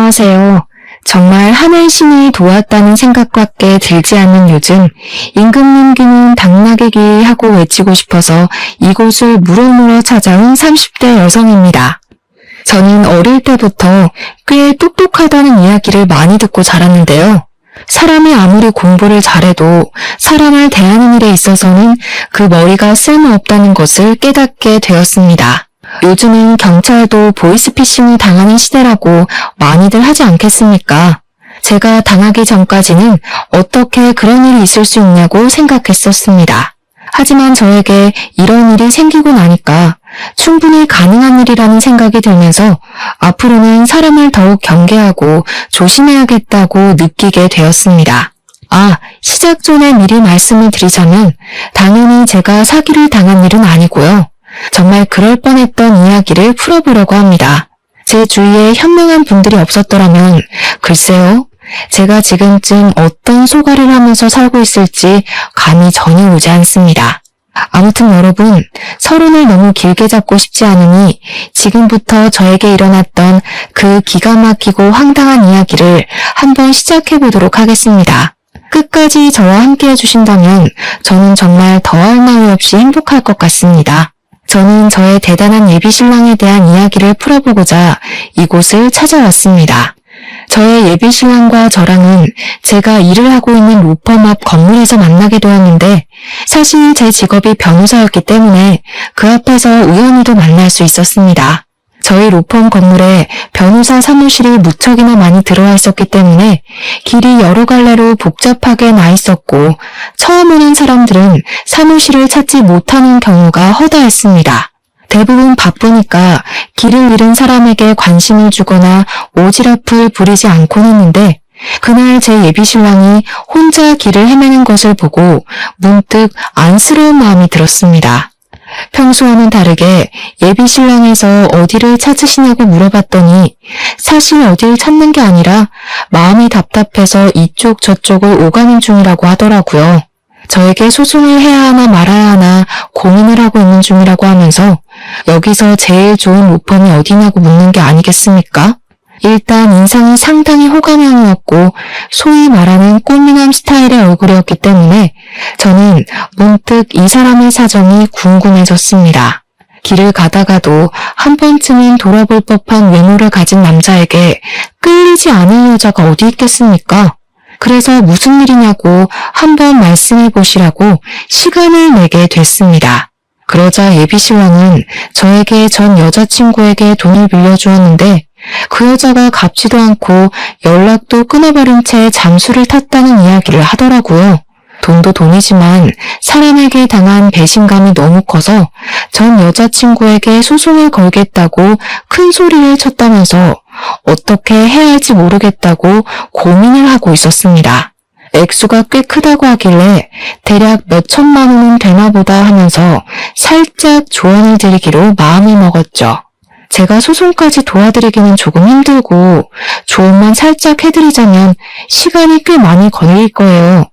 안녕하세요. 정말 하늘신이 도왔다는 생각밖에 들지 않는 요즘 임금님 귀는 당나귀 귀 하고 외치고 싶어서 이곳을 물어물어 찾아온 30대 여성입니다. 저는 어릴 때부터 꽤 똑똑하다는 이야기를 많이 듣고 자랐는데요. 사람이 아무리 공부를 잘해도 사람을 대하는 일에 있어서는 그 머리가 쓸모없다는 것을 깨닫게 되었습니다. 요즘은 경찰도 보이스피싱을 당하는 시대라고 많이들 하지 않겠습니까? 제가 당하기 전까지는 어떻게 그런 일이 있을 수 있냐고 생각했었습니다. 하지만 저에게 이런 일이 생기고 나니까 충분히 가능한 일이라는 생각이 들면서 앞으로는 사람을 더욱 경계하고 조심해야겠다고 느끼게 되었습니다. 시작 전에 미리 말씀을 드리자면 당연히 제가 사기를 당한 일은 아니고요. 정말 그럴 뻔했던 이야기를 풀어보려고 합니다. 제 주위에 현명한 분들이 없었더라면 글쎄요. 제가 지금쯤 어떤 소가를 하면서 살고 있을지 감이 전혀 오지 않습니다. 아무튼 여러분, 서론을 너무 길게 잡고 싶지 않으니 지금부터 저에게 일어났던 그 기가 막히고 황당한 이야기를 한번 시작해 보도록 하겠습니다. 끝까지 저와 함께 해주신다면 저는 정말 더할 나위 없이 행복할 것 같습니다. 저는 저의 대단한 예비신랑에 대한 이야기를 풀어보고자 이곳을 찾아왔습니다. 저의 예비신랑과 저랑은 제가 일을 하고 있는 로펌 앞 건물에서 만나게 되었는데 사실 제 직업이 변호사였기 때문에 그 앞에서 우연히도 만날 수 있었습니다. 저희 로펌 건물에 변호사 사무실이 무척이나 많이 들어와 있었기 때문에 길이 여러 갈래로 복잡하게 나 있었고 처음 오는 사람들은 사무실을 찾지 못하는 경우가 허다했습니다. 대부분 바쁘니까 길을 잃은 사람에게 관심을 주거나 오지랖을 부리지 않곤 했는데 그날 제 예비신랑이 혼자 길을 헤매는 것을 보고 문득 안쓰러운 마음이 들었습니다. 평소와는 다르게 예비신랑에서 어디를 찾으시냐고 물어봤더니 사실 어딜 찾는 게 아니라 마음이 답답해서 이쪽 저쪽을 오가는 중이라고 하더라고요. 저에게 소송을 해야 하나 말아야 하나 고민을 하고 있는 중이라고 하면서 여기서 제일 좋은 로펌이 어디냐고 묻는 게 아니겠습니까? 일단 인상이 상당히 호감형이었고 소위 말하는 꽃미남 스타일의 얼굴이었기 때문에 저는 문득 이 사람의 사정이 궁금해졌습니다. 길을 가다가도 한 번쯤은 돌아볼 법한 외모를 가진 남자에게 끌리지 않을 여자가 어디 있겠습니까? 그래서 무슨 일이냐고 한번 말씀해 보시라고 시간을 내게 됐습니다. 그러자 예비신랑은 저에게 전 여자친구에게 돈을 빌려주었는데 그 여자가 갚지도 않고 연락도 끊어버린 채 잠수를 탔다는 이야기를 하더라고요. 돈도 돈이지만 사람에게 당한 배신감이 너무 커서 전 여자친구에게 소송을 걸겠다고 큰 소리를 쳤다면서 어떻게 해야 할지 모르겠다고 고민을 하고 있었습니다. 액수가 꽤 크다고 하길래 대략 몇 천만 원은 되나 보다 하면서 살짝 조언을 드리기로 마음을 먹었죠. 제가 소송까지 도와드리기는 조금 힘들고 조언만 살짝 해드리자면 시간이 꽤 많이 걸릴 거예요.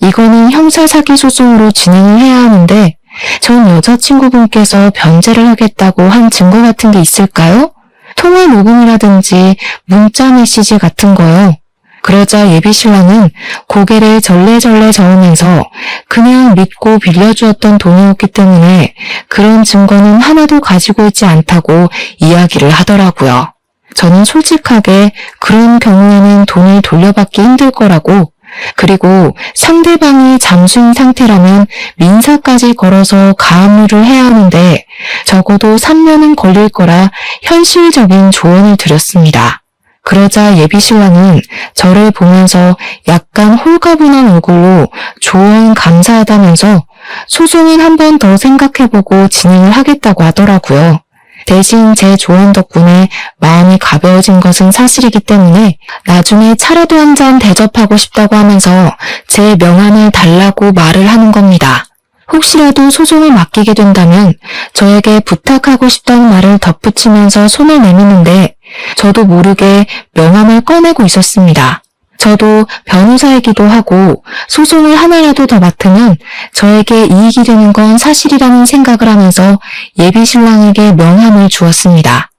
이거는 형사사기 소송으로 진행을 해야 하는데 전 여자친구분께서 변제를 하겠다고 한 증거 같은 게 있을까요? 통화 녹음이라든지 문자 메시지 같은 거요. 그러자 예비신랑은 고개를 절레절레 저으면서 그냥 믿고 빌려주었던 돈이었기 때문에 그런 증거는 하나도 가지고 있지 않다고 이야기를 하더라고요. 저는 솔직하게 그런 경우에는 돈을 돌려받기 힘들 거라고 그리고 상대방이 잠수인 상태라면 민사까지 걸어서 가압류를 해야 하는데 적어도 3년은 걸릴 거라 현실적인 조언을 드렸습니다. 그러자 예비신랑은 저를 보면서 약간 홀가분한 얼굴로 조언 감사하다면서 소송은 한 번 더 생각해보고 진행을 하겠다고 하더라고요. 대신 제 조언 덕분에 마음이 가벼워진 것은 사실이기 때문에 나중에 차라도 한 잔 대접하고 싶다고 하면서 제 명함을 달라고 말을 하는 겁니다. 혹시라도 소송을 맡기게 된다면 저에게 부탁하고 싶다는 말을 덧붙이면서 손을 내미는데 저도 모르게 명함을 꺼내고 있었습니다. 저도 변호사이기도 하고 소송을 하나라도 더 맡으면 저에게 이익이 되는 건 사실이라는 생각을 하면서 예비신랑에게 명함을 주었습니다.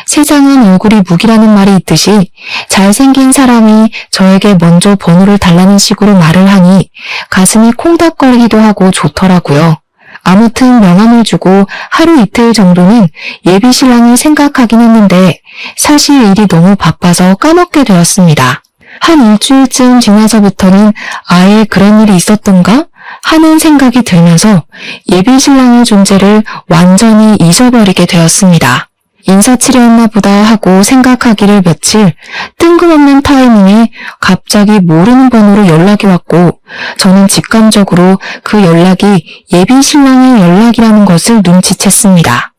세상은 얼굴이 무기라는 말이 있듯이 잘생긴 사람이 저에게 먼저 번호를 달라는 식으로 말을 하니 가슴이 콩닥거리기도 하고 좋더라고요. 아무튼 명함을 주고 하루 이틀 정도는 예비 신랑을 생각하긴 했는데 사실 일이 너무 바빠서 까먹게 되었습니다. 한 일주일쯤 지나서부터는 아예 그런 일이 있었던가 하는 생각이 들면서 예비 신랑의 존재를 완전히 잊어버리게 되었습니다. 인사치레였나 보다 하고 생각하기를 며칠, 뜬금없는 타이밍에 갑자기 모르는 번호로 연락이 왔고 저는 직감적으로 그 연락이 예비 신랑의 연락이라는 것을 눈치챘습니다.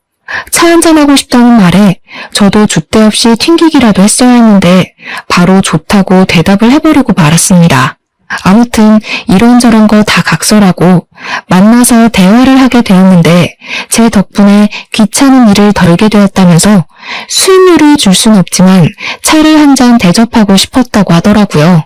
차 한잔하고 싶다는 말에 저도 줏대 없이 튕기기라도 했어야 했는데 바로 좋다고 대답을 해버리고 말았습니다. 아무튼 이런저런 거 다 각설하고 만나서 대화를 하게 되었는데 제 덕분에 귀찮은 일을 덜게 되었다면서 수임료를 줄 순 없지만 차를 한 잔 대접하고 싶었다고 하더라고요.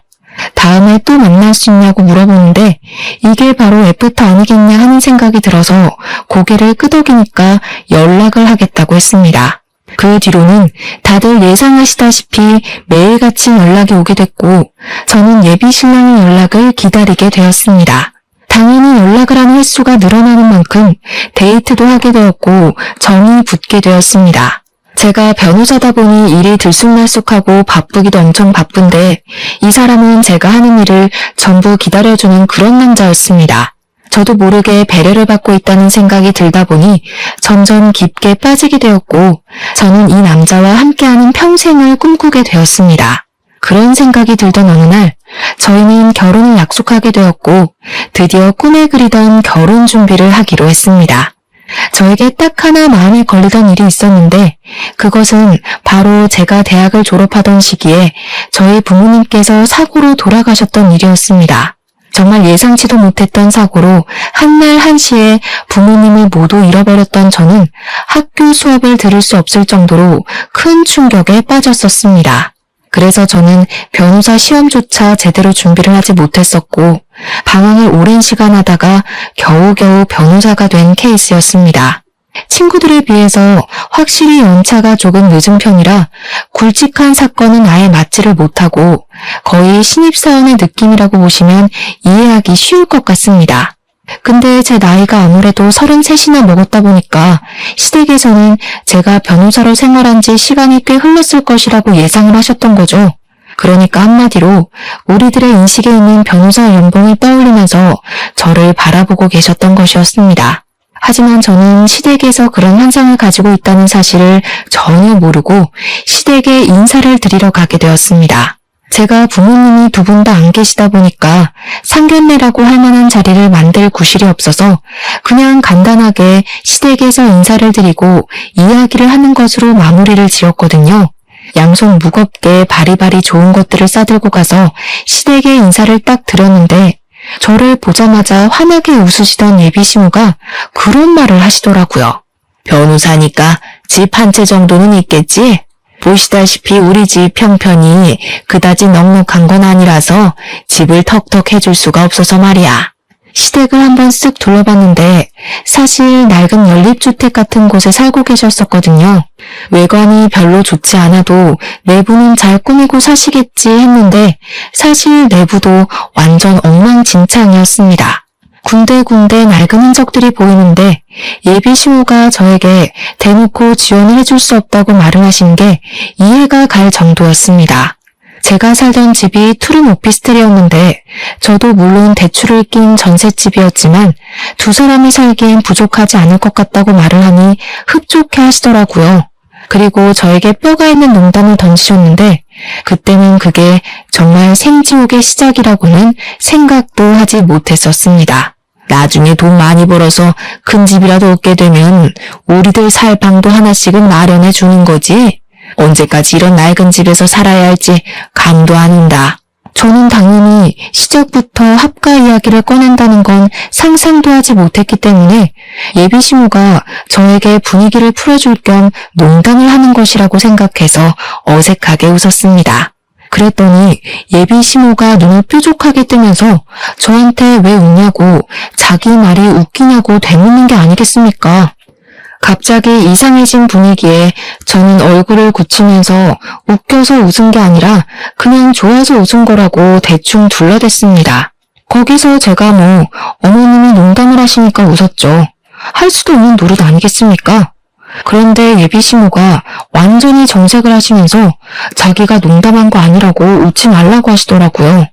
다음에 또 만날 수 있냐고 물어보는데 이게 바로 애프터 아니겠냐 하는 생각이 들어서 고개를 끄덕이니까 연락을 하겠다고 했습니다. 그 뒤로는 다들 예상하시다시피 매일같이 연락이 오게 됐고 저는 예비 신랑의 연락을 기다리게 되었습니다. 당연히 연락을 하는 횟수가 늘어나는 만큼 데이트도 하게 되었고 정이 붙게 되었습니다. 제가 변호사다 보니 일이 들쑥날쑥하고 바쁘기도 엄청 바쁜데 이 사람은 제가 하는 일을 전부 기다려주는 그런 남자였습니다. 저도 모르게 배려를 받고 있다는 생각이 들다 보니 점점 깊게 빠지게 되었고 저는 이 남자와 함께하는 평생을 꿈꾸게 되었습니다. 그런 생각이 들던 어느 날 저희는 결혼을 약속하게 되었고 드디어 꿈에 그리던 결혼 준비를 하기로 했습니다. 저에게 딱 하나 마음에 걸리던 일이 있었는데 그것은 바로 제가 대학을 졸업하던 시기에 저희 부모님께서 사고로 돌아가셨던 일이었습니다. 정말 예상치도 못했던 사고로 한날 한시에 부모님을 모두 잃어버렸던 저는 학교 수업을 들을 수 없을 정도로 큰 충격에 빠졌었습니다. 그래서 저는 변호사 시험조차 제대로 준비를 하지 못했었고 방황을 오랜 시간 하다가 겨우겨우 변호사가 된 케이스였습니다. 친구들에 비해서 확실히 연차가 조금 늦은 편이라 굵직한 사건은 아예 맞지를 못하고 거의 신입사원의 느낌이라고 보시면 이해하기 쉬울 것 같습니다. 근데 제 나이가 아무래도 33이나 먹었다 보니까 시댁에서는 제가 변호사로 생활한 지 시간이 꽤 흘렀을 것이라고 예상을 하셨던 거죠. 그러니까 한마디로 우리들의 인식에 있는 변호사 연봉을 떠올리면서 저를 바라보고 계셨던 것이었습니다. 하지만 저는 시댁에서 그런 환상을 가지고 있다는 사실을 전혀 모르고 시댁에 인사를 드리러 가게 되었습니다. 제가 부모님이 두 분 다 안 계시다 보니까 상견례라고 할 만한 자리를 만들 구실이 없어서 그냥 간단하게 시댁에서 인사를 드리고 이야기를 하는 것으로 마무리를 지었거든요. 양손 무겁게 바리바리 좋은 것들을 싸들고 가서 시댁에 인사를 딱 드렸는데 저를 보자마자 환하게 웃으시던 예비시모가 그런 말을 하시더라고요. 변호사니까 집 한 채 정도는 있겠지? 보시다시피 우리 집 형편이 그다지 넉넉한 건 아니라서 집을 턱턱 해줄 수가 없어서 말이야. 시댁을 한번 쓱 둘러봤는데 사실 낡은 연립주택 같은 곳에 살고 계셨었거든요. 외관이 별로 좋지 않아도 내부는 잘 꾸미고 사시겠지 했는데 사실 내부도 완전 엉망진창이었습니다. 군데군데 낡은 흔적들이 보이는데 예비시모가 저에게 대놓고 지원을 해줄 수 없다고 말을 하신 게 이해가 갈 정도였습니다. 제가 살던 집이 투룸 오피스텔이었는데 저도 물론 대출을 낀 전셋집이었지만 두 사람이 살기엔 부족하지 않을 것 같다고 말을 하니 흡족해 하시더라고요. 그리고 저에게 뼈가 있는 농담을 던지셨는데 그때는 그게 정말 생지옥의 시작이라고는 생각도 하지 못했었습니다. 나중에 돈 많이 벌어서 큰 집이라도 얻게 되면 우리들 살 방도 하나씩은 마련해 주는 거지. 언제까지 이런 낡은 집에서 살아야 할지 감도 안 온다. 저는 당연히 시작부터 합가 이야기를 꺼낸다는 건 상상도 하지 못했기 때문에 예비시모가 저에게 분위기를 풀어줄 겸 농담을 하는 것이라고 생각해서 어색하게 웃었습니다. 그랬더니 예비시모가 눈을 뾰족하게 뜨면서 저한테 왜 웃냐고 자기 말이 웃기냐고 되묻는 게 아니겠습니까? 갑자기 이상해진 분위기에 저는 얼굴을 굳히면서 웃겨서 웃은 게 아니라 그냥 좋아서 웃은 거라고 대충 둘러댔습니다. 거기서 제가 어머님이 농담을 하시니까 웃었죠. 할 수도 없는 노릇 아니겠습니까? 그런데 예비 시모가 완전히 정색을 하시면서 자기가 농담한 거 아니라고 웃지 말라고 하시더라고요.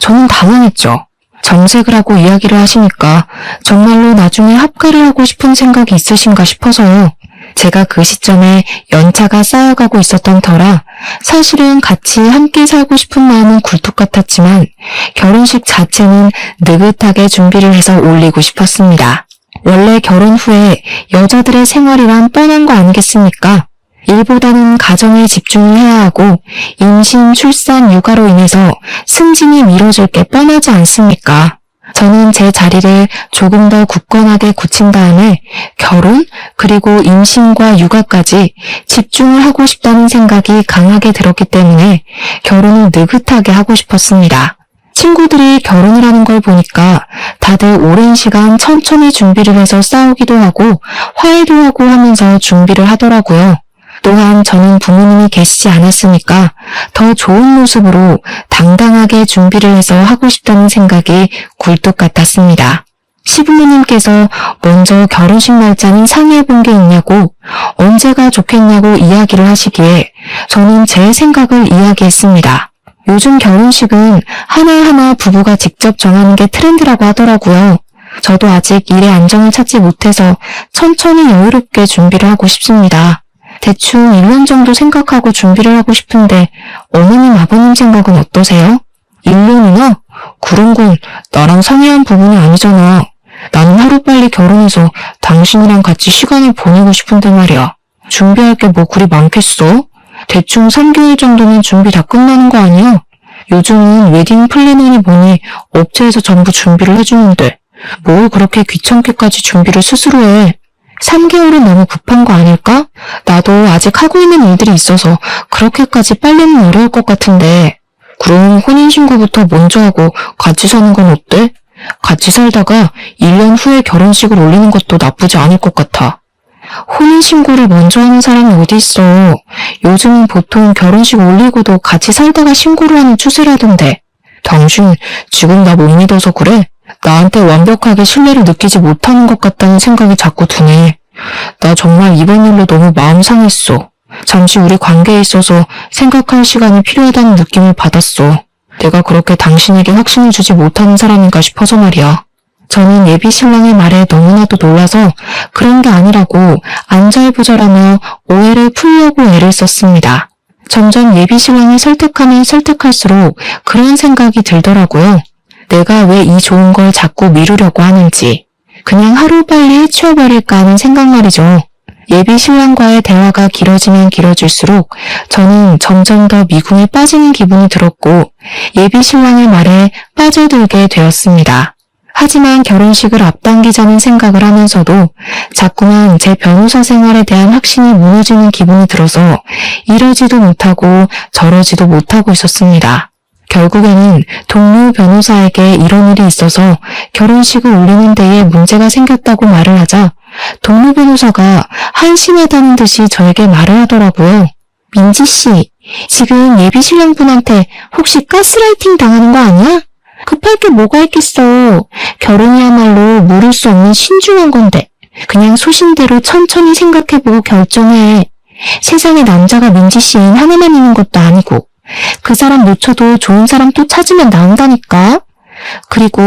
저는 당황했죠. 정색을 하고 이야기를 하시니까 정말로 나중에 합가를 하고 싶은 생각이 있으신가 싶어서요. 제가 그 시점에 연차가 쌓여가고 있었던 터라 사실은 같이 함께 살고 싶은 마음은 굴뚝 같았지만 결혼식 자체는 느긋하게 준비를 해서 올리고 싶었습니다. 원래 결혼 후에 여자들의 생활이란 뻔한 거 아니겠습니까? 일보다는 가정에 집중을 해야 하고 임신, 출산, 육아로 인해서 승진이 미뤄질 게 뻔하지 않습니까? 저는 제 자리를 조금 더 굳건하게 굳힌 다음에 결혼, 그리고 임신과 육아까지 집중을 하고 싶다는 생각이 강하게 들었기 때문에 결혼을 느긋하게 하고 싶었습니다. 친구들이 결혼을 하는 걸 보니까 다들 오랜 시간 천천히 준비를 해서 싸우기도 하고 화해도 하고 하면서 준비를 하더라고요. 또한 저는 부모님이 계시지 않았으니까 더 좋은 모습으로 당당하게 준비를 해서 하고 싶다는 생각이 굴뚝 같았습니다. 시부모님께서 먼저 결혼식 날짜는 상의해 본 게 있냐고 언제가 좋겠냐고 이야기를 하시기에 저는 제 생각을 이야기했습니다. 요즘 결혼식은 하나하나 부부가 직접 정하는 게 트렌드라고 하더라고요. 저도 아직 일의 안정을 찾지 못해서 천천히 여유롭게 준비를 하고 싶습니다. 대충 1년 정도 생각하고 준비를 하고 싶은데 어머님, 아버님 생각은 어떠세요? 1년이나? 그런 건 나랑 상의한 부분이 아니잖아. 나는 하루빨리 결혼해서 당신이랑 같이 시간을 보내고 싶은데 말이야. 준비할 게 뭐 그리 많겠어? 대충 3개월 정도면 준비 다 끝나는 거 아니야? 요즘은 웨딩 플래너니 뭐니 업체에서 전부 준비를 해주는데 뭘 그렇게 귀찮게까지 준비를 스스로 해. 3개월은 너무 급한 거 아닐까? 나도 아직 하고 있는 일들이 있어서 그렇게까지 빨리는 어려울 것 같은데. 그럼 혼인신고부터 먼저 하고 같이 사는 건 어때? 같이 살다가 1년 후에 결혼식을 올리는 것도 나쁘지 않을 것 같아. 혼인신고를 먼저 하는 사람이 어디 있어. 요즘은 보통 결혼식 올리고도 같이 살다가 신고를 하는 추세라던데. 당신 지금 나 못 믿어서 그래? 나한테 완벽하게 신뢰를 느끼지 못하는 것 같다는 생각이 자꾸 드네. 나 정말 이번 일로 너무 마음 상했어. 잠시 우리 관계에 있어서 생각할 시간이 필요하다는 느낌을 받았어. 내가 그렇게 당신에게 확신을 주지 못하는 사람인가 싶어서 말이야. 저는 예비 신랑의 말에 너무나도 놀라서 그런 게 아니라고 안절부절하며 오해를 풀려고 애를 썼습니다. 점점 예비 신랑을 설득하면 설득할수록 그런 생각이 들더라고요. 내가 왜 이 좋은 걸 자꾸 미루려고 하는지. 그냥 하루빨리 해치워버릴까 하는 생각 말이죠. 예비 신랑과의 대화가 길어지면 길어질수록 저는 점점 더 미궁에 빠지는 기분이 들었고 예비 신랑의 말에 빠져들게 되었습니다. 하지만 결혼식을 앞당기자는 생각을 하면서도 자꾸만 제 변호사 생활에 대한 확신이 무너지는 기분이 들어서 이러지도 못하고 저러지도 못하고 있었습니다. 결국에는 동료 변호사에게 이런 일이 있어서 결혼식을 올리는 데에 문제가 생겼다고 말을 하자 동료 변호사가 한심하다는 듯이 저에게 말을 하더라고요. 민지 씨, 지금 예비 신랑분한테 혹시 가스라이팅 당하는 거 아니야? 급할 게 뭐가 있겠어. 결혼이야말로 모를 수 없는 신중한 건데 그냥 소신대로 천천히 생각해보고 결정해. 세상에 남자가 민지 씨인 하나만 있는 것도 아니고 그 사람 놓쳐도 좋은 사람 또 찾으면 나온다니까. 그리고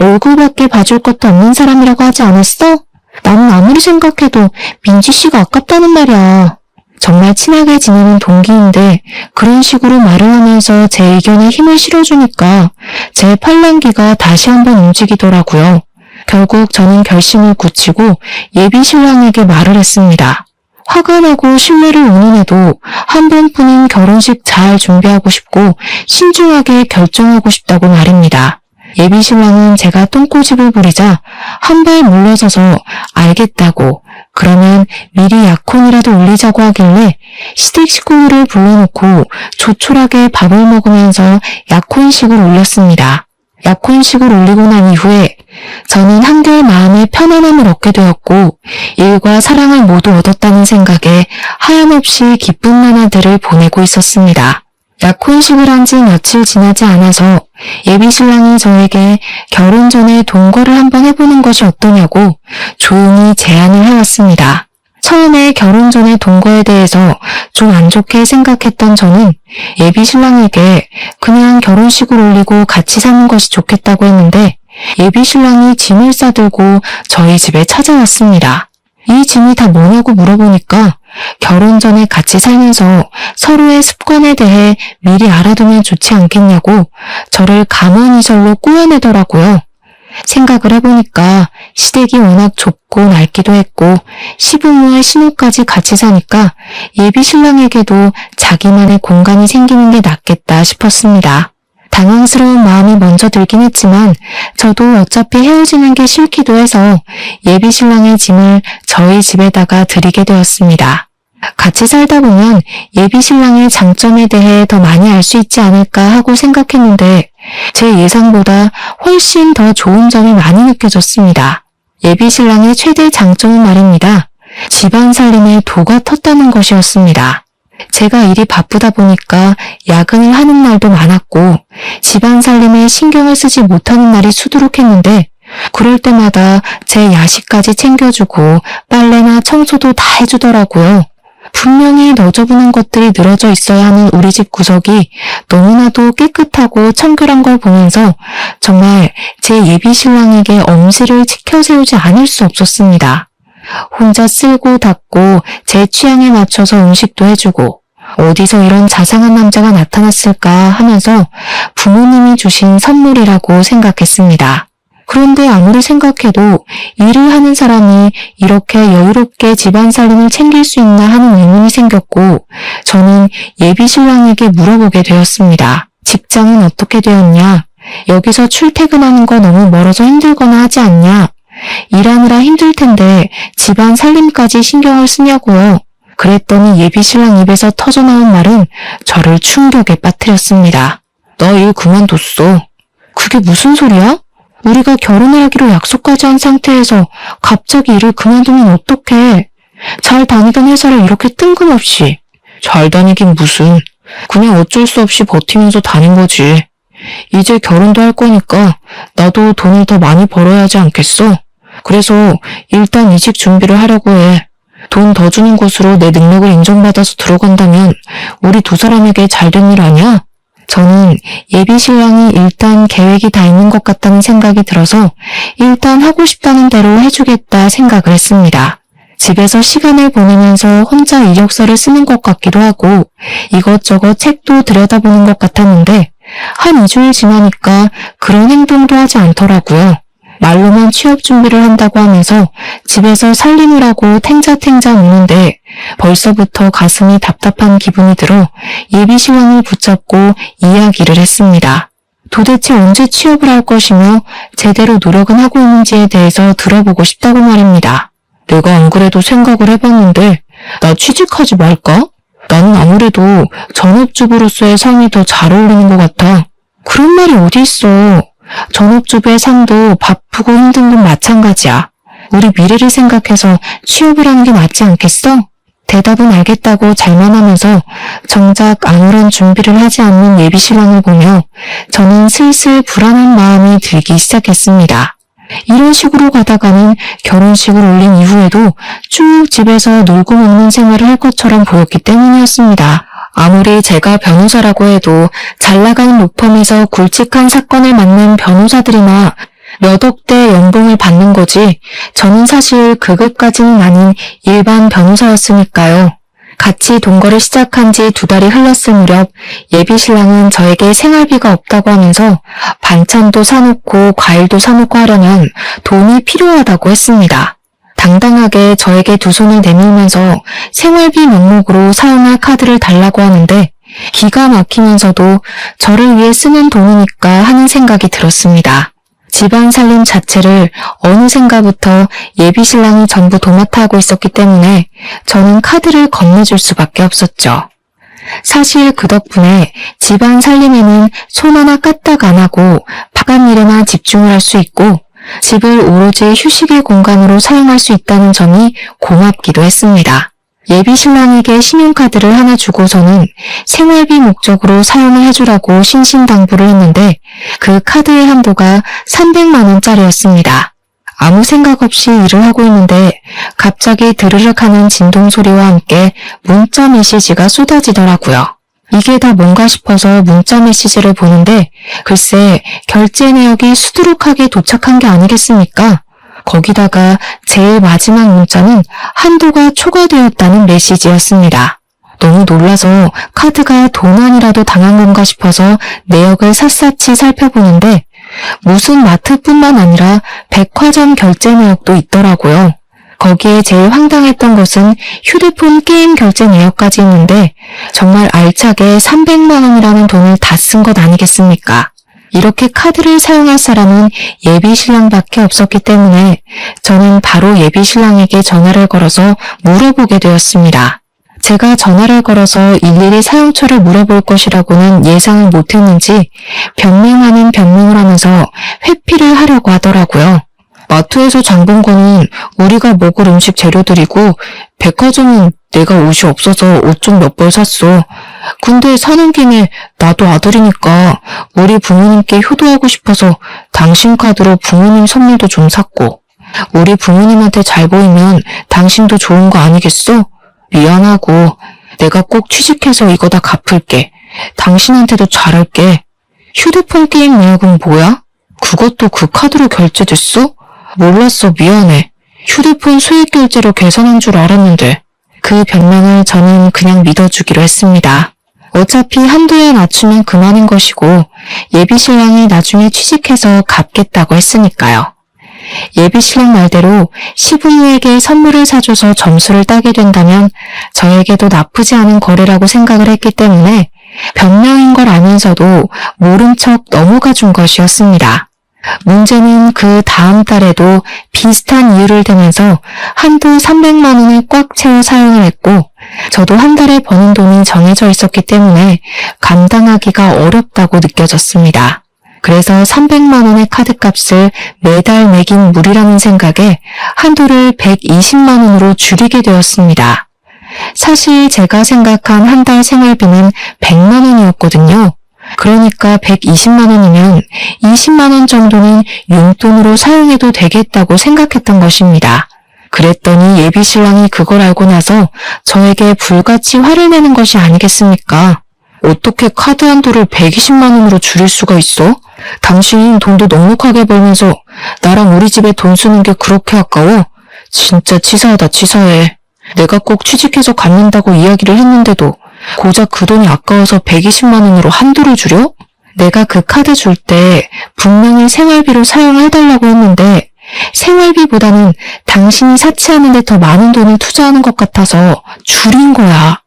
얼굴밖에 봐줄 것도 없는 사람이라고 하지 않았어? 나는 아무리 생각해도 민지 씨가 아깝다는 말이야. 정말 친하게 지내는 동기인데 그런 식으로 말을 하면서 제 의견에 힘을 실어주니까 제 팔랑귀가 다시 한번 움직이더라고요. 결국 저는 결심을 굳히고 예비 신랑에게 말을 했습니다. 화가 나고 신뢰를 운운해도 한 번뿐인 결혼식 잘 준비하고 싶고 신중하게 결정하고 싶다고 말입니다. 예비 신랑은 제가 똥꼬집을 부리자 한 발 물러서서 알겠다고 그러면 미리 약혼이라도 올리자고 하길래 시댁 식구들을 불러놓고 조촐하게 밥을 먹으면서 약혼식을 올렸습니다. 약혼식을 올리고 난 이후에 저는 한결 마음의 편안함을 얻게 되었고 일과 사랑을 모두 얻었다는 생각에 하염없이 기쁜 나날들을 보내고 있었습니다. 약혼식을 한 지 며칠 지나지 않아서 예비신랑이 저에게 결혼 전에 동거를 한번 해보는 것이 어떠냐고 조용히 제안을 해왔습니다. 처음에 결혼 전에 동거에 대해서 좀 안 좋게 생각했던 저는 예비신랑에게 그냥 결혼식을 올리고 같이 사는 것이 좋겠다고 했는데 예비신랑이 짐을 싸들고 저희 집에 찾아왔습니다. 이 짐이 다 뭐냐고 물어보니까 결혼 전에 같이 살면서 서로의 습관에 대해 미리 알아두면 좋지 않겠냐고 저를 감언이설로 꾸며내더라고요. 생각을 해보니까 시댁이 워낙 좁고 낡기도 했고 시부모의 신혼까지 같이 사니까 예비신랑에게도 자기만의 공간이 생기는 게 낫겠다 싶었습니다. 당황스러운 마음이 먼저 들긴 했지만 저도 어차피 헤어지는 게 싫기도 해서 예비신랑의 짐을 저희 집에다가 드리게 되었습니다. 같이 살다 보면 예비신랑의 장점에 대해 더 많이 알 수 있지 않을까 하고 생각했는데 제 예상보다 훨씬 더 좋은 점이 많이 느껴졌습니다. 예비신랑의 최대 장점은 말입니다. 집안 살림에 도가 텄다는 것이었습니다. 제가 일이 바쁘다 보니까 야근을 하는 날도 많았고 집안 살림에 신경을 쓰지 못하는 날이 수두룩했는데 그럴 때마다 제 야식까지 챙겨주고 빨래나 청소도 다 해주더라고요. 분명히 너저분한 것들이 늘어져 있어야 하는 우리 집 구석이 너무나도 깨끗하고 청결한 걸 보면서 정말 제 예비신랑에게 엄지를 치켜세우지 않을 수 없었습니다. 혼자 쓸고 닦고 제 취향에 맞춰서 음식도 해주고 어디서 이런 자상한 남자가 나타났을까 하면서 부모님이 주신 선물이라고 생각했습니다. 그런데 아무리 생각해도 일을 하는 사람이 이렇게 여유롭게 집안 살림을 챙길 수 있나 하는 의문이 생겼고 저는 예비신랑에게 물어보게 되었습니다. 직장은 어떻게 되었냐? 여기서 출퇴근하는 거 너무 멀어서 힘들거나 하지 않냐? 일하느라 힘들 텐데 집안 살림까지 신경을 쓰냐고요. 그랬더니 예비신랑 입에서 터져나온 말은 저를 충격에 빠뜨렸습니다. 너 일 그만뒀어. 그게 무슨 소리야? 우리가 결혼을 하기로 약속까지 한 상태에서 갑자기 일을 그만두면 어떡해. 잘 다니던 회사를 이렇게 뜬금없이. 잘 다니긴 무슨. 그냥 어쩔 수 없이 버티면서 다닌 거지. 이제 결혼도 할 거니까 나도 돈을 더 많이 벌어야 하지 않겠어? 그래서 일단 이직 준비를 하려고 해. 돈 더 주는 곳으로 내 능력을 인정받아서 들어간다면 우리 두 사람에게 잘된 일 아니야? 저는 예비신랑이 일단 계획이 다 있는 것 같다는 생각이 들어서 일단 하고 싶다는 대로 해주겠다 생각을 했습니다. 집에서 시간을 보내면서 혼자 이력서를 쓰는 것 같기도 하고 이것저것 책도 들여다보는 것 같았는데 한 2주일 지나니까 그런 행동도 하지 않더라고요. 말로만 취업 준비를 한다고 하면서 집에서 살림을 하고 탱자탱자 우는데 벌써부터 가슴이 답답한 기분이 들어 예비신랑을 붙잡고 이야기를 했습니다. 도대체 언제 취업을 할 것이며 제대로 노력은 하고 있는지에 대해서 들어보고 싶다고 말입니다. 내가 안 그래도 생각을 해봤는데 나 취직하지 말까? 나는 아무래도 전업주부로서의 삶이 더 잘 어울리는 것 같아. 그런 말이 어디 있어. 전업주부의 삶도 바쁘고 힘든 건 마찬가지야. 우리 미래를 생각해서 취업을 하는 게 낫지 않겠어? 대답은 알겠다고 잘만 하면서 정작 아무런 준비를 하지 않는 예비신랑을 보며 저는 슬슬 불안한 마음이 들기 시작했습니다. 이런 식으로 가다가는 결혼식을 올린 이후에도 쭉 집에서 놀고 먹는 생활을 할 것처럼 보였기 때문이었습니다. 아무리 제가 변호사라고 해도 잘나가는 로펌에서 굵직한 사건을 맡는 변호사들이나 몇 억대 연봉을 받는 거지 저는 사실 그 급까지는 아닌 일반 변호사였으니까요. 같이 동거를 시작한 지 2달이 흘렀을 무렵 예비신랑은 저에게 생활비가 없다고 하면서 반찬도 사놓고 과일도 사놓고 하려면 돈이 필요하다고 했습니다. 당당하게 저에게 두 손을 내밀면서 생활비 명목으로 사용할 카드를 달라고 하는데 기가 막히면서도 저를 위해 쓰는 돈이니까 하는 생각이 들었습니다. 집안 살림 자체를 어느샌가부터 예비신랑이 전부 도맡아 하고 있었기 때문에 저는 카드를 건네줄 수밖에 없었죠. 사실 그 덕분에 집안 살림에는 손 하나 까딱 안 하고 바깥 일에만 집중을 할 수 있고 집을 오로지 휴식의 공간으로 사용할 수 있다는 점이 고맙기도 했습니다. 예비 신랑에게 신용카드를 하나 주고서는 생활비 목적으로 사용을 해주라고 신신당부를 했는데 그 카드의 한도가 300만 원짜리였습니다. 아무 생각 없이 일을 하고 있는데 갑자기 드르륵 하는 진동 소리와 함께 문자 메시지가 쏟아지더라고요. 이게 다 뭔가 싶어서 문자 메시지를 보는데 글쎄 결제 내역이 수두룩하게 도착한 게 아니겠습니까? 거기다가 제일 마지막 문자는 한도가 초과되었다는 메시지였습니다. 너무 놀라서 카드가 도난이라도 당한 건가 싶어서 내역을 샅샅이 살펴보는데 무슨 마트뿐만 아니라 백화점 결제 내역도 있더라고요. 거기에 제일 황당했던 것은 휴대폰 게임 결제 내역까지 있는데 정말 알차게 300만 원이라는 돈을 다 쓴 것 아니겠습니까? 이렇게 카드를 사용할 사람은 예비 신랑밖에 없었기 때문에 저는 바로 예비 신랑에게 전화를 걸어서 물어보게 되었습니다. 제가 전화를 걸어서 일일이 사용처를 물어볼 것이라고는 예상을 못했는지 변명 아닌 변명을 하면서 회피를 하려고 하더라고요. 마트에서 장 본 거는 우리가 먹을 음식 재료들이고 백화점은 내가 옷이 없어서 옷 좀 몇 벌 샀어. 근데 사는 김에 나도 아들이니까 우리 부모님께 효도하고 싶어서 당신 카드로 부모님 선물도 좀 샀고 우리 부모님한테 잘 보이면 당신도 좋은 거 아니겠어? 미안하고 내가 꼭 취직해서 이거 다 갚을게. 당신한테도 잘할게. 휴대폰 게임 내역은 뭐야? 그것도 그 카드로 결제됐어? 몰랐어. 미안해. 휴대폰 수익 결제로 계산한 줄 알았는데. 그 변명을 저는 그냥 믿어주기로 했습니다. 어차피 한도에 맞추면 그만인 것이고 예비 신랑이 나중에 취직해서 갚겠다고 했으니까요. 예비 신랑 말대로 시부모에게 선물을 사줘서 점수를 따게 된다면 저에게도 나쁘지 않은 거래라고 생각을 했기 때문에 변명인 걸 알면서도 모른 척 넘어가 준 것이었습니다. 문제는 그 다음 달에도 비슷한 이유를 대면서 한도 300만 원을 꽉 채워 사용을 했고 저도 한 달에 버는 돈이 정해져 있었기 때문에 감당하기가 어렵다고 느껴졌습니다. 그래서 300만 원의 카드값을 매달 매긴 무리라는 생각에 한도를 120만 원으로 줄이게 되었습니다. 사실 제가 생각한 한 달 생활비는 100만 원이었거든요. 그러니까 120만 원이면 20만 원 정도는 용돈으로 사용해도 되겠다고 생각했던 것입니다. 그랬더니 예비 신랑이 그걸 알고 나서 저에게 불같이 화를 내는 것이 아니겠습니까? 어떻게 카드 한도를 120만 원으로 줄일 수가 있어? 당신 돈도 넉넉하게 벌면서 나랑 우리 집에 돈 쓰는 게 그렇게 아까워? 진짜 치사하다 치사해. 내가 꼭 취직해서 갚는다고 이야기를 했는데도 고작 그 돈이 아까워서 120만 원으로 한도를 줄여? 내가 그 카드 줄 때 분명히 생활비로 사용해달라고 했는데 생활비보다는 당신이 사치하는 데 더 많은 돈을 투자하는 것 같아서 줄인 거야.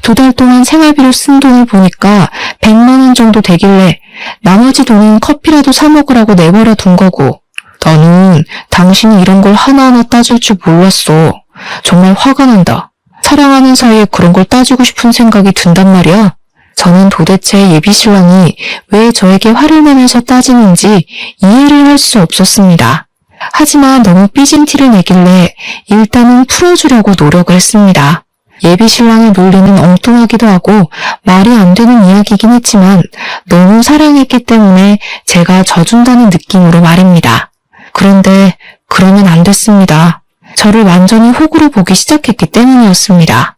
2달 동안 생활비로 쓴 돈을 보니까 100만 원 정도 되길래 나머지 돈은 커피라도 사 먹으라고 내버려 둔 거고 나는 당신이 이런 걸 하나하나 따질 줄 몰랐어. 정말 화가 난다. 사랑하는 사이에 그런 걸 따지고 싶은 생각이 든단 말이야. 저는 도대체 예비 신랑이 왜 저에게 화를 내면서 따지는지 이해를 할 수 없었습니다. 하지만 너무 삐진 티를 내길래 일단은 풀어주려고 노력을 했습니다. 예비 신랑의 논리는 엉뚱하기도 하고 말이 안 되는 이야기이긴 했지만 너무 사랑했기 때문에 제가 져준다는 느낌으로 말입니다. 그런데 그러면 안 됐습니다. 저를 완전히 호구로 보기 시작했기 때문이었습니다.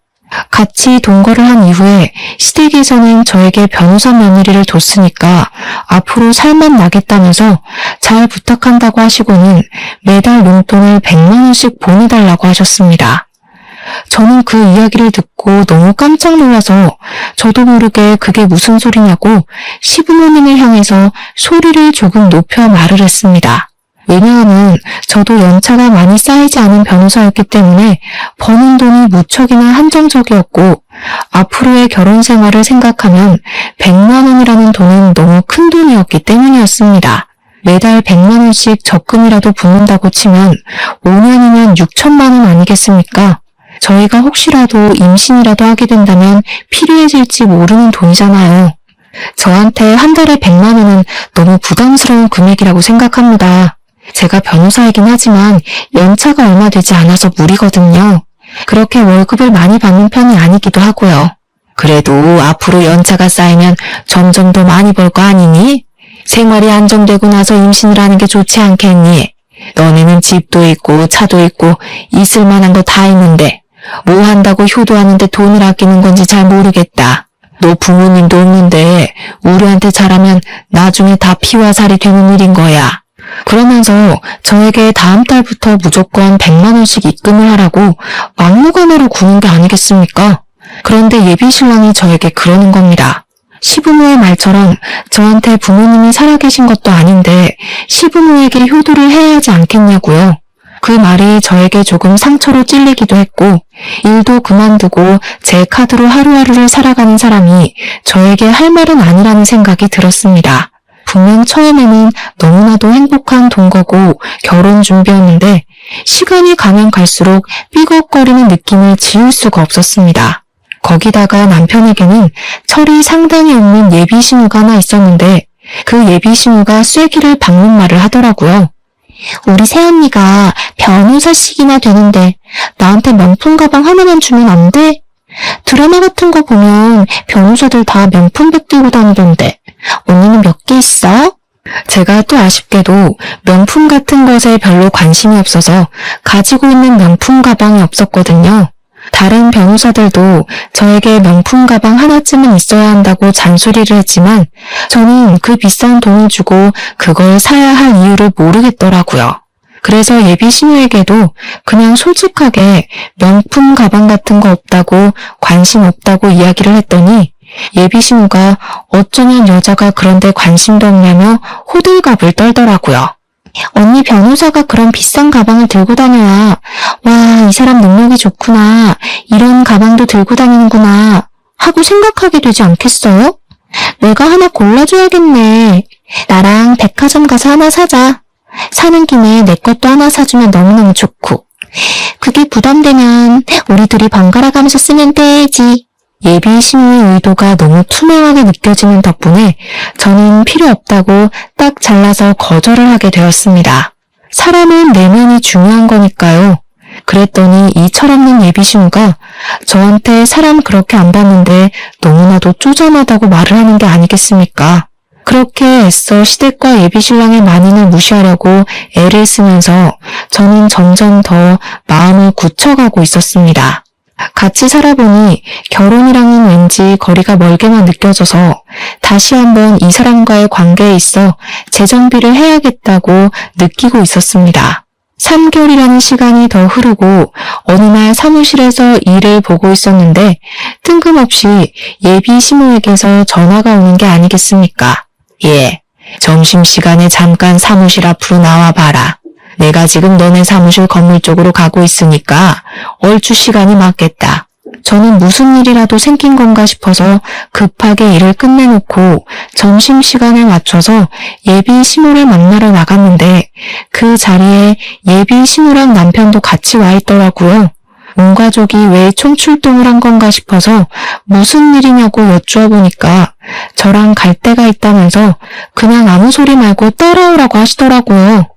같이 동거를 한 이후에 시댁에서는 저에게 변호사 며느리를 뒀으니까 앞으로 살만 나겠다면서 잘 부탁한다고 하시고는 매달 용돈을 100만 원씩 보내달라고 하셨습니다. 저는 그 이야기를 듣고 너무 깜짝 놀라서 저도 모르게 그게 무슨 소리냐고 시부모님을 향해서 소리를 조금 높여 말을 했습니다. 왜냐하면 저도 연차가 많이 쌓이지 않은 변호사였기 때문에 버는 돈이 무척이나 한정적이었고 앞으로의 결혼 생활을 생각하면 100만 원이라는 돈은 너무 큰 돈이었기 때문이었습니다. 매달 100만 원씩 적금이라도 붓는다고 치면 5년이면 6천만 원 아니겠습니까? 저희가 혹시라도 임신이라도 하게 된다면 필요해질지 모르는 돈이잖아요. 저한테 한 달에 100만 원은 너무 부담스러운 금액이라고 생각합니다. 제가 변호사이긴 하지만 연차가 얼마 되지 않아서 무리거든요. 그렇게 월급을 많이 받는 편이 아니기도 하고요. 그래도 앞으로 연차가 쌓이면 점점 더 많이 벌 거 아니니? 생활이 안정되고 나서 임신을 하는 게 좋지 않겠니? 너네는 집도 있고 차도 있고 있을 만한 거 다 있는데 뭐 한다고 효도하는데 돈을 아끼는 건지 잘 모르겠다. 너 부모님도 없는데 우리한테 잘하면 나중에 다 피와 살이 되는 일인 거야. 그러면서 저에게 다음 달부터 무조건 100만 원씩 입금을 하라고 막무가내로 구는 게 아니겠습니까? 그런데 예비신랑이 저에게 그러는 겁니다. 시부모의 말처럼 저한테 부모님이 살아계신 것도 아닌데 시부모에게 효도를 해야 하지 않겠냐고요. 그 말이 저에게 조금 상처로 찔리기도 했고 일도 그만두고 제 카드로 하루하루를 살아가는 사람이 저에게 할 말은 아니라는 생각이 들었습니다. 분명 처음에는 너무나도 행복한 동거고 결혼 준비였는데 시간이 가면 갈수록 삐걱거리는 느낌을 지울 수가 없었습니다. 거기다가 남편에게는 철이 상당히 없는 예비신우가 하나 있었는데 그 예비신우가 쐐기를 박는 말을 하더라고요. 우리 새언니가 변호사씩이나 되는데 나한테 명품 가방 하나만 주면 안 돼? 드라마 같은 거 보면 변호사들 다 명품백 들고 다니던데 언니는 몇 개 있어? 제가 또 아쉽게도 명품 같은 것에 별로 관심이 없어서 가지고 있는 명품 가방이 없었거든요. 다른 변호사들도 저에게 명품 가방 하나쯤은 있어야 한다고 잔소리를 했지만 저는 그 비싼 돈을 주고 그걸 사야 할 이유를 모르겠더라고요. 그래서 예비 신우에게도 그냥 솔직하게 명품 가방 같은 거 없다고 관심 없다고 이야기를 했더니 예비 신우가 어쩌면 여자가 그런데 관심도 없냐며 호들갑을 떨더라고요. 언니 변호사가 그런 비싼 가방을 들고 다녀야 와, 이 사람 능력이 좋구나. 이런 가방도 들고 다니는구나 하고 생각하게 되지 않겠어요? 내가 하나 골라줘야겠네. 나랑 백화점 가서 하나 사자. 사는 김에 내 것도 하나 사주면 너무너무 좋고. 그게 부담되면 우리 둘이 번갈아 가면서 쓰면 되지. 예비 신우의 의도가 너무 투명하게 느껴지는 덕분에 저는 필요 없다고 딱 잘라서 거절을 하게 되었습니다. 사람은 내면이 중요한 거니까요. 그랬더니 이 철없는 예비 신우가 저한테 사람 그렇게 안 봤는데 너무나도 쪼잔하다고 말을 하는 게 아니겠습니까? 그렇게 애써 시댁과 예비신랑의 만인을 무시하려고 애를 쓰면서 저는 점점 더 마음을 굳혀가고 있었습니다. 같이 살아보니 결혼이랑은 왠지 거리가 멀게만 느껴져서 다시 한번 이 사람과의 관계에 있어 재정비를 해야겠다고 느끼고 있었습니다. 3개월이라는 시간이 더 흐르고 어느 날 사무실에서 일을 보고 있었는데 뜬금없이 예비 시모에게서 전화가 오는 게 아니겠습니까? 예, 점심시간에 잠깐 사무실 앞으로 나와봐라. 내가 지금 너네 사무실 건물 쪽으로 가고 있으니까 얼추 시간이 맞겠다. 저는 무슨 일이라도 생긴 건가 싶어서 급하게 일을 끝내놓고 점심시간에 맞춰서 예비 시모를 만나러 나갔는데 그 자리에 예비 시모랑 남편도 같이 와 있더라고요. 온 가족이 왜 총출동을 한 건가 싶어서 무슨 일이냐고 여쭈어보니까 저랑 갈 데가 있다면서 그냥 아무 소리 말고 따라오라고 하시더라고요.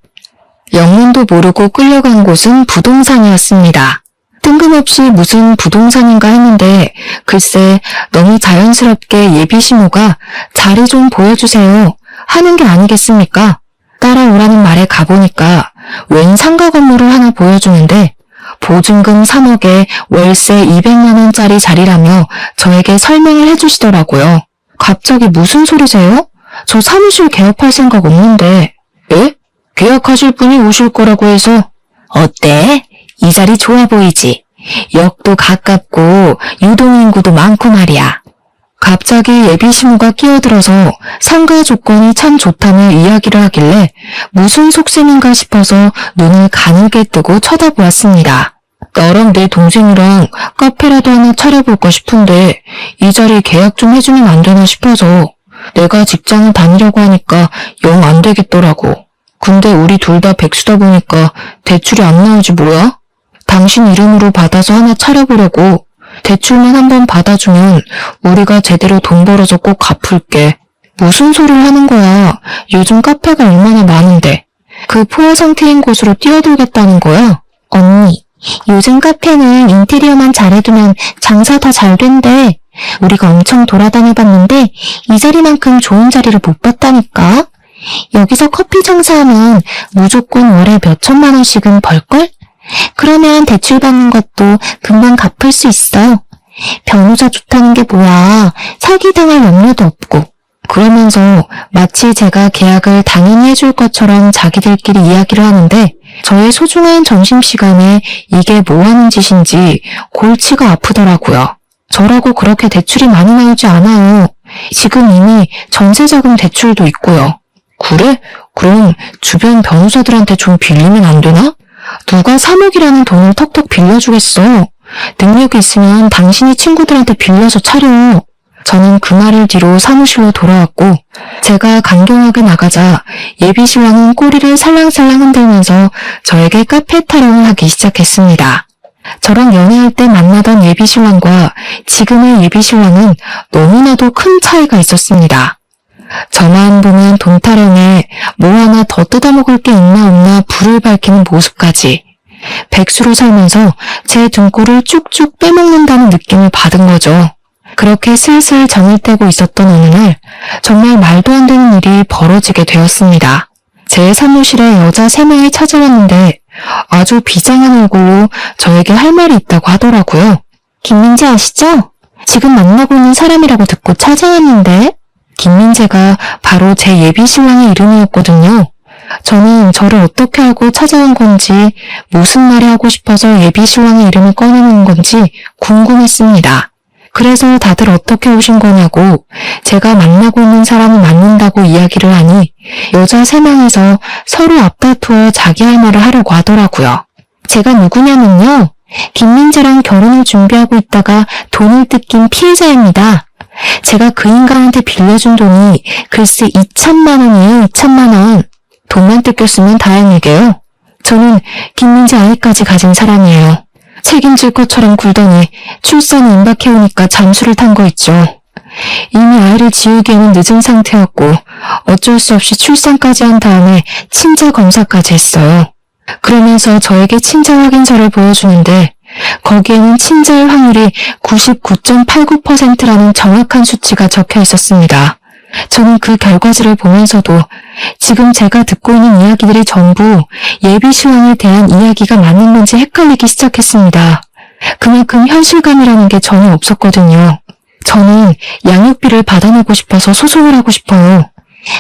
영문도 모르고 끌려간 곳은 부동산이었습니다. 뜬금없이 무슨 부동산인가 했는데 글쎄 너무 자연스럽게 예비 시모가 자리 좀 보여주세요 하는 게 아니겠습니까? 따라오라는 말에 가보니까 웬 상가 건물을 하나 보여주는데 보증금 3억에 월세 200만 원짜리 자리라며 저에게 설명을 해주시더라고요. 갑자기 무슨 소리세요? 저 사무실 개업할 생각 없는데. 예? 계약하실 분이 오실 거라고 해서. 어때? 이 자리 좋아 보이지? 역도 가깝고 유동인구도 많고 말이야. 갑자기 예비시모가 끼어들어서 상가 조건이 참 좋다며 이야기를 하길래 무슨 속셈인가 싶어서 눈을 가늘게 뜨고 쳐다보았습니다. 나랑 내 동생이랑 카페라도 하나 차려볼까 싶은데 이 자리 계약 좀 해주면 안 되나 싶어서. 내가 직장을 다니려고 하니까 영 안 되겠더라고. 근데 우리 둘 다 백수다 보니까 대출이 안 나오지 뭐야? 당신 이름으로 받아서 하나 차려보려고. 대출만 한번 받아주면 우리가 제대로 돈 벌어서 꼭 갚을게. 무슨 소리를 하는 거야. 요즘 카페가 얼마나 많은데. 그 포화 상태인 곳으로 뛰어들겠다는 거야? 언니, 요즘 카페는 인테리어만 잘해두면 장사 다 잘 된대. 우리가 엄청 돌아다녀봤는데 이 자리만큼 좋은 자리를 못 봤다니까. 여기서 커피 장사하면 무조건 월에 몇 천만 원씩은 벌걸? 그러면 대출 받는 것도 금방 갚을 수 있어. 변호사 좋다는 게 뭐야. 사기당할 염려도 없고. 그러면서 마치 제가 계약을 당연히 해줄 것처럼 자기들끼리 이야기를 하는데 저의 소중한 점심시간에 이게 뭐 하는 짓인지 골치가 아프더라고요. 저라고 그렇게 대출이 많이 나오지 않아요. 지금 이미 전세자금 대출도 있고요. 그래? 그럼 주변 변호사들한테 좀 빌리면 안 되나? 누가 3억이라는 돈을 턱턱 빌려주겠어. 능력이 있으면 당신이 친구들한테 빌려서 차려. 저는 그 말을 뒤로 사무실로 돌아왔고 제가 강경하게 나가자 예비신랑은 꼬리를 살랑살랑 흔들면서 저에게 카페 타령을 하기 시작했습니다. 저랑 연애할 때 만나던 예비신랑과 지금의 예비신랑은 너무나도 큰 차이가 있었습니다. 저만 보면 돈 타령에 뭐 하나 더 뜯어먹을 게 있나 없나 불을 밝히는 모습까지 백수로 살면서 제 등골을 쭉쭉 빼먹는다는 느낌을 받은 거죠. 그렇게 슬슬 정을 떼고 있었던 어느 날 정말 말도 안 되는 일이 벌어지게 되었습니다. 제 사무실에 여자 3명이 찾아왔는데 아주 비장한 얼굴로 저에게 할 말이 있다고 하더라고요. 김민재 아시죠? 지금 만나고 있는 사람이라고 듣고 찾아왔는데. 김민재가 바로 제 예비신랑의 이름이었거든요. 저는 저를 어떻게 알고 찾아온 건지 무슨 말이 하고 싶어서 예비신랑의 이름을 꺼내는 건지 궁금했습니다. 그래서 다들 어떻게 오신 거냐고 제가 만나고 있는 사람을 만난다고 이야기를 하니 여자 3명에서 서로 앞다투어 자기 할 말을 하려고 하더라고요. 제가 누구냐면요. 김민재랑 결혼을 준비하고 있다가 돈을 뜯긴 피해자입니다. 제가 그 인간한테 빌려준 돈이 글쎄 2천만 원이에요. 2천만 원. 돈만 뜯겼으면 다행이게요. 저는 김민재 아이까지 가진 사람이에요. 책임질 것처럼 굴더니 출산이 임박해오니까 잠수를 탄 거 있죠. 이미 아이를 지우기에는 늦은 상태였고 어쩔 수 없이 출산까지 한 다음에 친자 검사까지 했어요. 그러면서 저에게 친자 확인서를 보여주는데 거기에는 친자일 확률이 99.89%라는 정확한 수치가 적혀 있었습니다. 저는 그 결과지를 보면서도 지금 제가 듣고 있는 이야기들이 전부 예비신랑에 대한 이야기가 맞는 건지 헷갈리기 시작했습니다. 그만큼 현실감이라는 게 전혀 없었거든요. 저는 양육비를 받아내고 싶어서 소송을 하고 싶어요.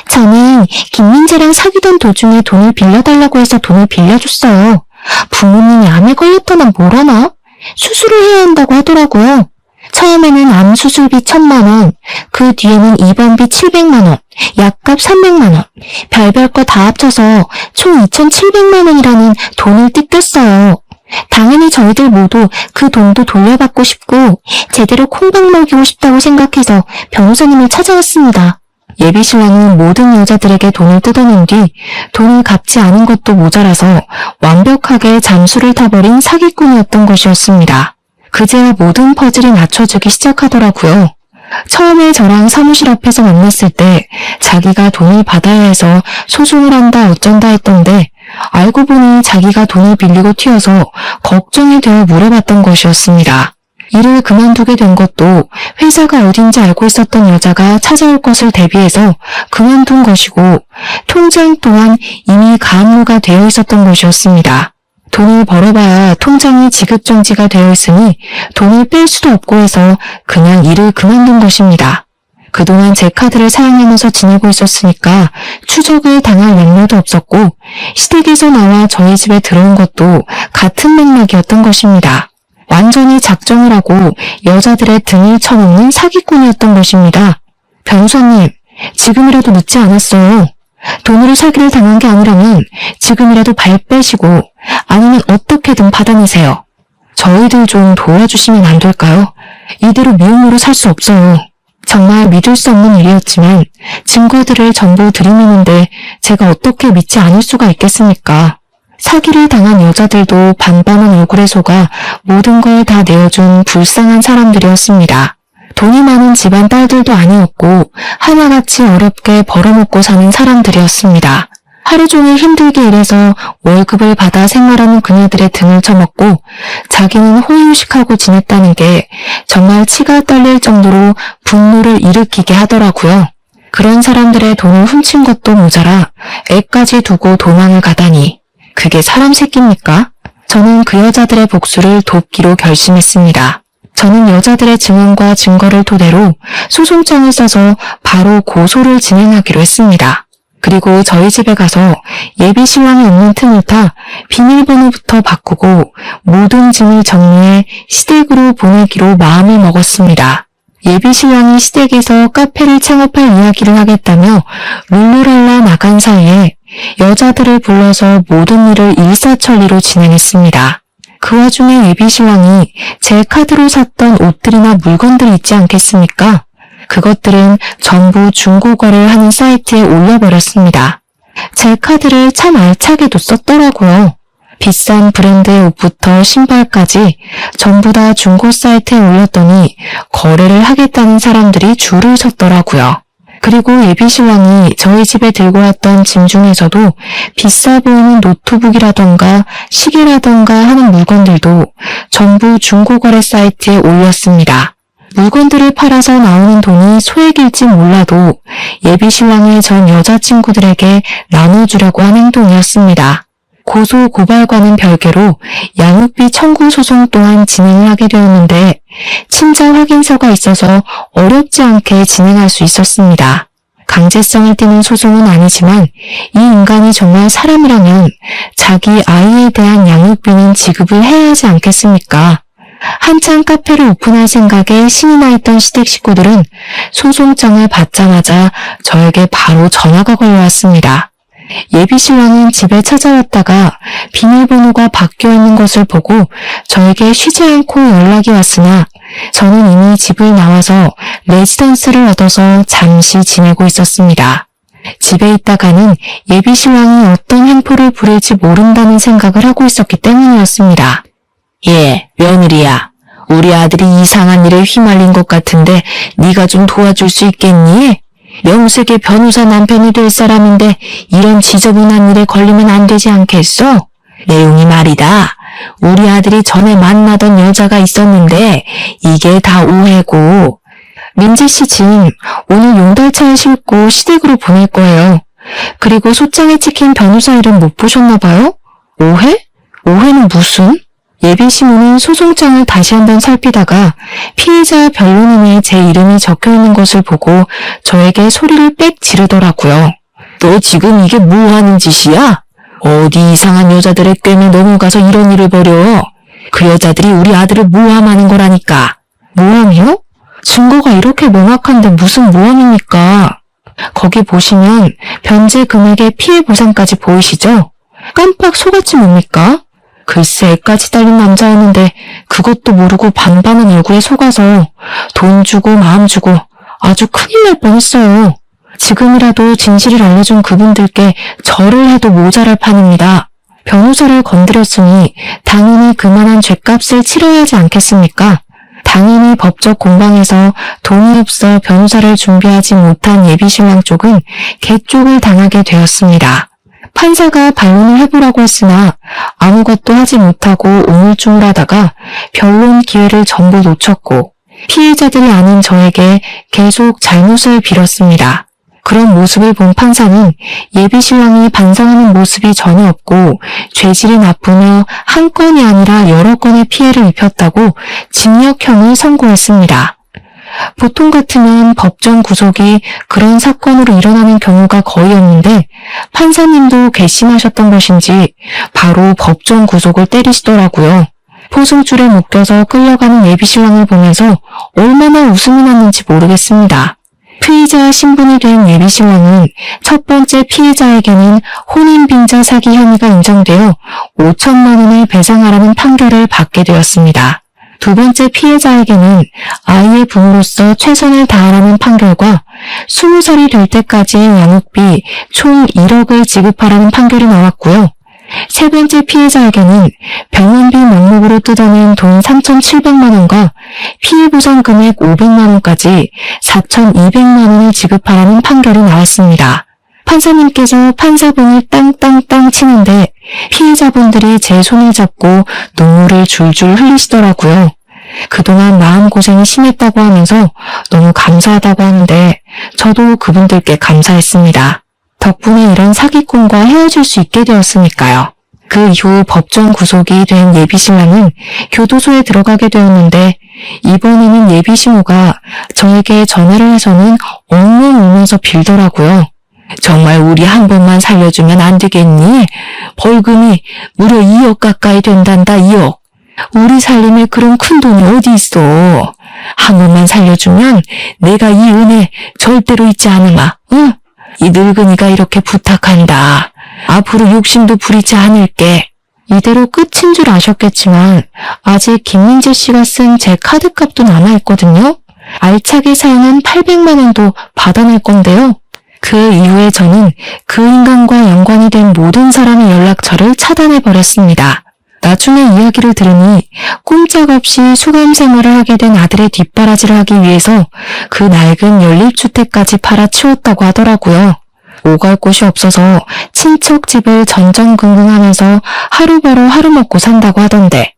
저는 김민재랑 사귀던 도중에 돈을 빌려달라고 해서 돈을 빌려줬어요. 부모님이 암에 걸렸더만 뭘 하나? 수술을 해야 한다고 하더라고요. 처음에는 암 수술비 1,000만 원, 그 뒤에는 입원비 700만 원, 약값 300만 원, 별별 거 다 합쳐서 총 2,700만 원이라는 돈을 뜯겼어요. 당연히 저희들 모두 그 돈도 돌려받고 싶고 제대로 콩밥 먹이고 싶다고 생각해서 변호사님을 찾아왔습니다. 예비신랑은 모든 여자들에게 돈을 뜯어낸 뒤 돈을 갚지 않은 것도 모자라서 완벽하게 잠수를 타버린 사기꾼이었던 것이었습니다. 그제야 모든 퍼즐이 맞춰지기 시작하더라고요. 처음에 저랑 사무실 앞에서 만났을 때 자기가 돈을 받아야 해서 소송을 한다 어쩐다 했던데 알고 보니 자기가 돈을 빌리고 튀어서 걱정이 되어 물어봤던 것이었습니다. 일을 그만두게 된 것도 회사가 어딘지 알고 있었던 여자가 찾아올 것을 대비해서 그만둔 것이고 통장 또한 이미 가압류가 되어 있었던 것이었습니다. 돈을 벌어봐야 통장이 지급정지가 되어 있으니 돈을 뺄 수도 없고 해서 그냥 일을 그만둔 것입니다. 그동안 제 카드를 사용하면서 지내고 있었으니까 추적을 당할 염려도 없었고 시댁에서 나와 저희 집에 들어온 것도 같은 맥락이었던 것입니다. 완전히 작정을 하고 여자들의 등을 쳐먹는 사기꾼이었던 것입니다. 변호사님, 지금이라도 늦지 않았어요. 돈으로 사기를 당한 게 아니라면 지금이라도 발 빼시고 아니면 어떻게든 받아내세요. 저희들 좀 도와주시면 안 될까요? 이대로 미움으로 살 수 없어요. 정말 믿을 수 없는 일이었지만 증거들을 전부 들이미는데 제가 어떻게 믿지 않을 수가 있겠습니까? 사기를 당한 여자들도 반반한 얼굴에 속아 모든 걸 다 내어준 불쌍한 사람들이었습니다. 돈이 많은 집안 딸들도 아니었고 하나같이 어렵게 벌어먹고 사는 사람들이었습니다. 하루 종일 힘들게 일해서 월급을 받아 생활하는 그녀들의 등을 쳐먹고 자기는 호의호식하고 지냈다는 게 정말 치가 떨릴 정도로 분노를 일으키게 하더라고요. 그런 사람들의 돈을 훔친 것도 모자라 애까지 두고 도망을 가다니 그게 사람 새끼입니까? 저는 그 여자들의 복수를 돕기로 결심했습니다. 저는 여자들의 증언과 증거를 토대로 소송장을 써서 바로 고소를 진행하기로 했습니다. 그리고 저희 집에 가서 예비 신랑이 없는 틈을 타 비밀번호부터 바꾸고 모든 짐을 정리해 시댁으로 보내기로 마음을 먹었습니다. 예비 신랑이 시댁에서 카페를 창업할 이야기를 하겠다며 룰루랄라 나간 사이에 여자들을 불러서 모든 일을 일사천리로 진행했습니다. 그 와중에 예비 신랑이 제 카드로 샀던 옷들이나 물건들 있지 않겠습니까? 그것들은 전부 중고거래를 하는 사이트에 올려버렸습니다. 제 카드를 참 알차게도 썼더라고요. 비싼 브랜드의 옷부터 신발까지 전부 다 중고 사이트에 올렸더니 거래를 하겠다는 사람들이 줄을 섰더라고요. 그리고 예비 신랑이 저희 집에 들고 왔던 짐 중에서도 비싸 보이는 노트북이라던가 시계라던가 하는 물건들도 전부 중고거래 사이트에 올렸습니다. 물건들을 팔아서 나오는 돈이 소액일지 몰라도 예비 신랑의 전 여자친구들에게 나눠주려고 한 행동이었습니다. 고소 고발과는 별개로 양육비 청구 소송 또한 진행을 하게 되었는데 친자 확인서가 있어서 어렵지 않게 진행할 수 있었습니다. 강제성을 띠는 소송은 아니지만 이 인간이 정말 사람이라면 자기 아이에 대한 양육비는 지급을 해야 하지 않겠습니까? 한창 카페를 오픈할 생각에 신이 나 있던 시댁 식구들은 소송장을 받자마자 저에게 바로 전화가 걸려왔습니다. 예비 신랑은 집에 찾아왔다가 비밀번호가 바뀌어 있는 것을 보고 저에게 쉬지 않고 연락이 왔으나 저는 이미 집을 나와서 레지던스를 얻어서 잠시 지내고 있었습니다. 집에 있다가는 예비 신랑이 어떤 횡포를 부릴지 모른다는 생각을 하고 있었기 때문이었습니다. 예, 며느리야. 우리 아들이 이상한 일에 휘말린 것 같은데 네가 좀 도와줄 수 있겠니? 명색의 변호사 남편이 될 사람인데 이런 지저분한 일에 걸리면 안 되지 않겠어? 내용이 말이다. 우리 아들이 전에 만나던 여자가 있었는데 이게 다 오해고. 민재씨 짐 오늘 용달차에 싣고 시댁으로 보낼 거예요. 그리고 소장에 찍힌 변호사 이름 못 보셨나 봐요? 오해? 오해는 무슨? 예비 신부는 소송장을 다시 한번 살피다가 피해자 변론인에 제 이름이 적혀있는 것을 보고 저에게 소리를 빽 지르더라고요. 너 지금 이게 뭐 하는 짓이야? 어디 이상한 여자들의 꿰매 넘어가서 이런 일을 벌여? 그 여자들이 우리 아들을 모함하는 거라니까. 모함이요? 증거가 이렇게 명확한데 무슨 모함입니까? 거기 보시면 변제 금액의 피해 보상까지 보이시죠? 깜빡 속았지 뭡니까? 글쎄 애까지 딸린 남자였는데 그것도 모르고 반반한 얼굴에 속아서 돈 주고 마음 주고 아주 큰일 날 뻔했어요. 지금이라도 진실을 알려준 그분들께 절을 해도 모자랄 판입니다. 변호사를 건드렸으니 당연히 그만한 죗값을 치러야 하지 않겠습니까? 당연히 법적 공방에서 돈이 없어 변호사를 준비하지 못한 예비신랑 쪽은 개쪽을 당하게 되었습니다. 판사가 반론을 해보라고 했으나 아무것도 하지 못하고 우물쭈물하다가 변론 기회를 전부 놓쳤고 피해자들이 아닌 저에게 계속 잘못을 빌었습니다. 그런 모습을 본 판사는 예비신랑이 반성하는 모습이 전혀 없고 죄질이 나쁘며 한 건이 아니라 여러 건의 피해를 입혔다고 징역형을 선고했습니다. 보통 같으면 법정 구속이 그런 사건으로 일어나는 경우가 거의 없는데 판사님도 괘씸하셨던 것인지 바로 법정 구속을 때리시더라고요. 포승줄에 묶여서 끌려가는 예비신랑을 보면서 얼마나 웃음이 났는지 모르겠습니다. 피의자 신분이 된 예비신랑은 첫 번째 피해자에게는 혼인빙자 사기 혐의가 인정되어 5천만 원을 배상하라는 판결을 받게 되었습니다. 두 번째 피해자에게는 아이의 부모로서 최선을 다하라는 판결과 20살이 될 때까지의 양육비 총 1억을 지급하라는 판결이 나왔고요. 세 번째 피해자에게는 병원비 명목으로 뜯어낸 돈 3,700만 원과 피해 보상 금액 500만 원까지 4,200만 원을 지급하라는 판결이 나왔습니다. 판사님께서 판사분을 땅땅땅 치는데 피해자분들이 제 손을 잡고 눈물을 줄줄 흘리시더라고요. 그동안 마음고생이 심했다고 하면서 너무 감사하다고 하는데 저도 그분들께 감사했습니다. 덕분에 이런 사기꾼과 헤어질 수 있게 되었으니까요. 그 이후 법정 구속이 된 예비신랑은 교도소에 들어가게 되었는데 이번에는 예비신우가 저에게 전화를 해서는 엉엉 울면서 빌더라고요. 정말 우리 한 번만 살려주면 안 되겠니? 벌금이 무려 2억 가까이 된단다, 2억. 우리 살림에 그런 큰 돈이 어디 있어. 한 번만 살려주면 내가 이 은혜 절대로 잊지 않으마. 응? 이 늙은이가 이렇게 부탁한다. 앞으로 욕심도 부리지 않을게. 이대로 끝인 줄 아셨겠지만 아직 김민재 씨가 쓴 제 카드값도 남아있거든요. 알차게 사용한 800만 원도 받아낼 건데요. 그 이후에 저는 그 인간과 연관이 된 모든 사람의 연락처를 차단해버렸습니다. 나중에 이야기를 들으니 꼼짝없이 수감 생활을 하게 된 아들의 뒷바라지를 하기 위해서 그 낡은 연립주택까지 팔아치웠다고 하더라고요. 오갈 곳이 없어서 친척 집을 전전긍긍하면서 하루 벌어 하루 먹고 산다고 하던데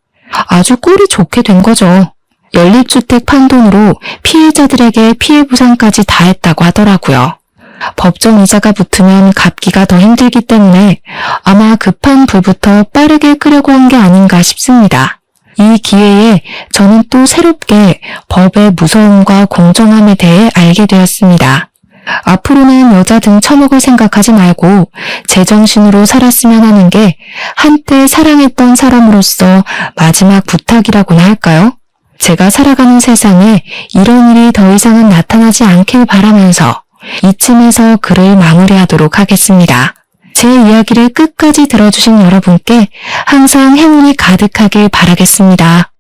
아주 꼴이 좋게 된 거죠. 연립주택 판 돈으로 피해자들에게 피해 보상까지 다 했다고 하더라고요. 법정 이자가 붙으면 갚기가 더 힘들기 때문에 아마 급한 불부터 빠르게 끄려고 한 게 아닌가 싶습니다. 이 기회에 저는 또 새롭게 법의 무서움과 공정함에 대해 알게 되었습니다. 앞으로는 여자 등 처먹을 생각하지 말고 제정신으로 살았으면 하는 게 한때 사랑했던 사람으로서 마지막 부탁이라고나 할까요? 제가 살아가는 세상에 이런 일이 더 이상은 나타나지 않길 바라면서 이쯤에서 글을 마무리하도록 하겠습니다. 제 이야기를 끝까지 들어주신 여러분께 항상 행운이 가득하길 바라겠습니다.